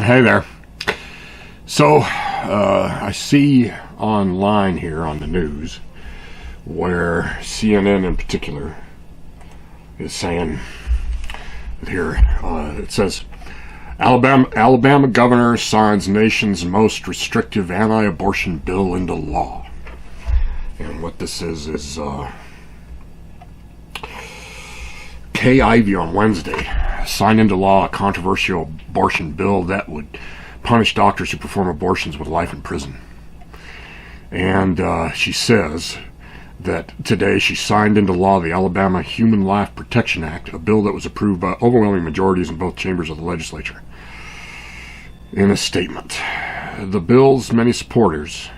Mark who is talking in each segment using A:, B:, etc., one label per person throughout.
A: Hey there. So, I see online here on the news where CNN in particular is saying here, it says, Alabama governor signs nation's most restrictive anti-abortion bill into law. And what this is Kay Ivey on Wednesday signed into law a controversial abortion bill that would punish doctors who perform abortions with life in prison. And she says that today she signed into law the Alabama Human Life Protection Act, a bill that was approved by overwhelming majorities in both chambers of the legislature. In a statement, the bill's many supporters...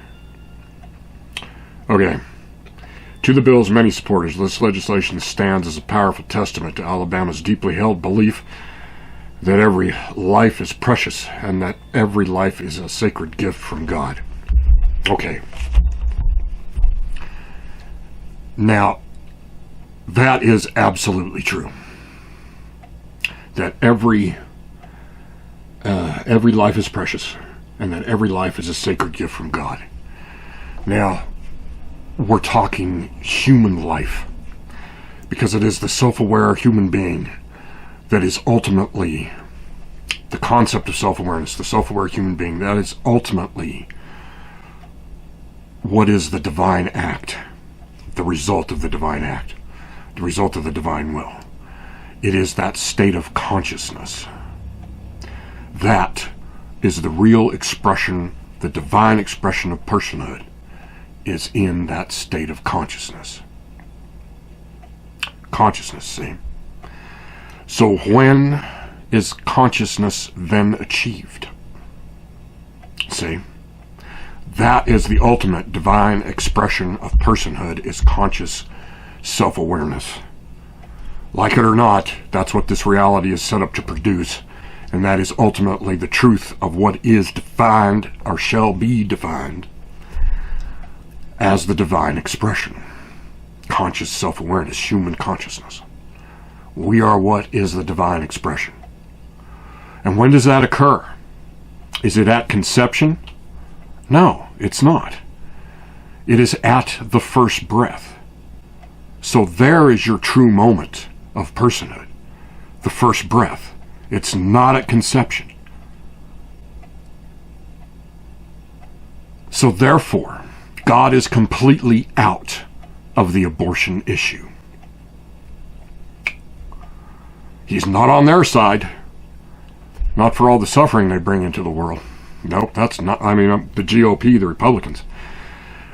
A: To the bill's many supporters, this legislation stands as a powerful testament to Alabama's deeply held belief that every life is precious and that every life is a sacred gift from God. Okay. Now, that is absolutely true. That every life is precious and that every life is a sacred gift from God. Now, we're talking human life, because it is the self-aware human being that is ultimately the concept of self-awareness, the self-aware human being, that is ultimately what is the divine act, the result of the divine act, the result of the divine will. It is that state of consciousness. That is the real expression, the divine expression of personhood, is in that state of consciousness. Consciousness, see? So when is consciousness then achieved? See? That is the ultimate divine expression of personhood, is conscious self-awareness. Like it or not, that's what this reality is set up to produce, and that is ultimately the truth of what is defined, or shall be defined, as the divine expression. Conscious self-awareness, human consciousness. We are what is the divine expression. And when does that occur? Is it at conception? No, it's not. It is at the first breath. So there is your true moment of personhood. The first breath. It's not at conception. So therefore, God is completely out of the abortion issue. He's not on their side. Not for all the suffering they bring into the world. Nope, that's not, the GOP, the Republicans,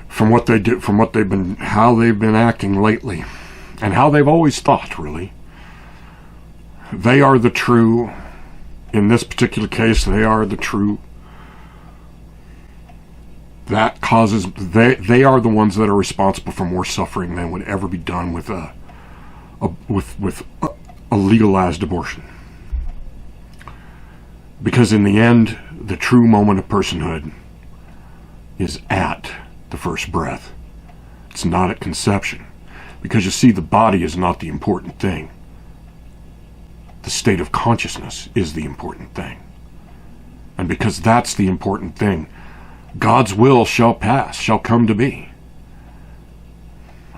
A: from what they do, from what they've been, how they've been acting lately, and how they've always thought, really. They are the true, in this particular case, they are the true. That causes, they are the ones that are responsible for more suffering than would ever be done with a legalized abortion. Because in the end, the true moment of personhood is at the first breath. It's not at conception. Because you see, the body is not the important thing. The state of consciousness is the important thing. And because that's the important thing, God's will shall pass, shall come to be.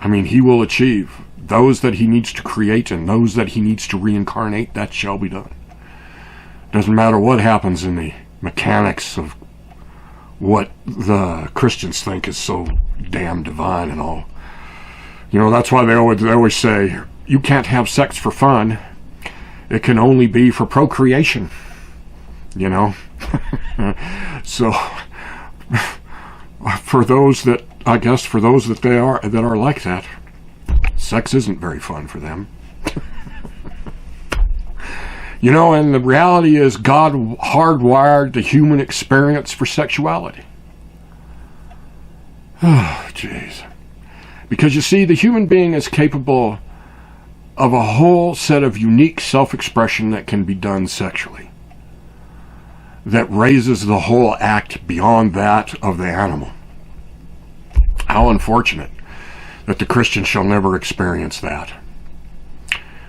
A: He will achieve those that he needs to create and those that he needs to reincarnate, that shall be done. Doesn't matter what happens in the mechanics of what the Christians think is so damn divine and all. That's why they always say, you can't have sex for fun. It can only be for procreation. So... for those that are like that, sex isn't very fun for them. And the reality is God hardwired the human experience for sexuality. Oh, jeez. Because you see, the human being is capable of a whole set of unique self-expression that can be done sexually, that raises the whole act beyond that of the animal. How unfortunate that the Christian shall never experience that.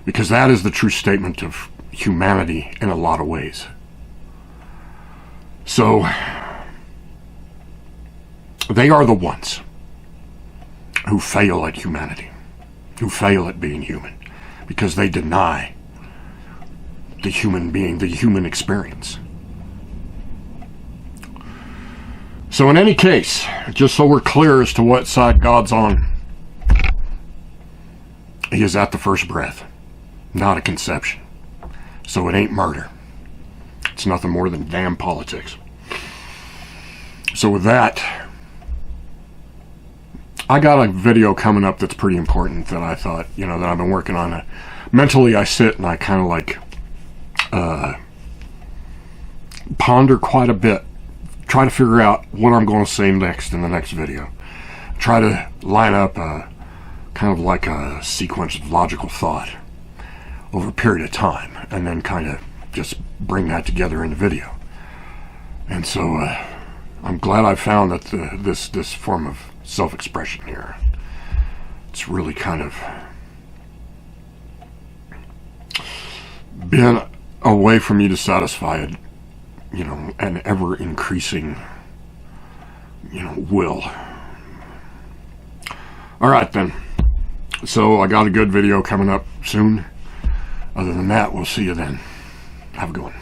A: Because that is the true statement of humanity in a lot of ways. So they are the ones who fail at humanity, who fail at being human, because they deny the human being, the human experience. So in any case, just so we're clear as to what side God's on, he is at the first breath, not a conception. So it ain't murder. It's nothing more than damn politics. So with that, I got a video coming up that's pretty important that I thought, that I've been working on. Mentally, I sit and I kind of like ponder quite a bit, try to figure out what I'm going to say next in the next video. Try to line up a kind of like a sequence of logical thought over a period of time, and then kind of just bring that together in the video. And so I'm glad I found that this form of self-expression here, it's really kind of been a way for me to satisfy an ever-increasing will. Alright then, so I got a good video coming up soon. Other than that, we'll see you then. Have a good one.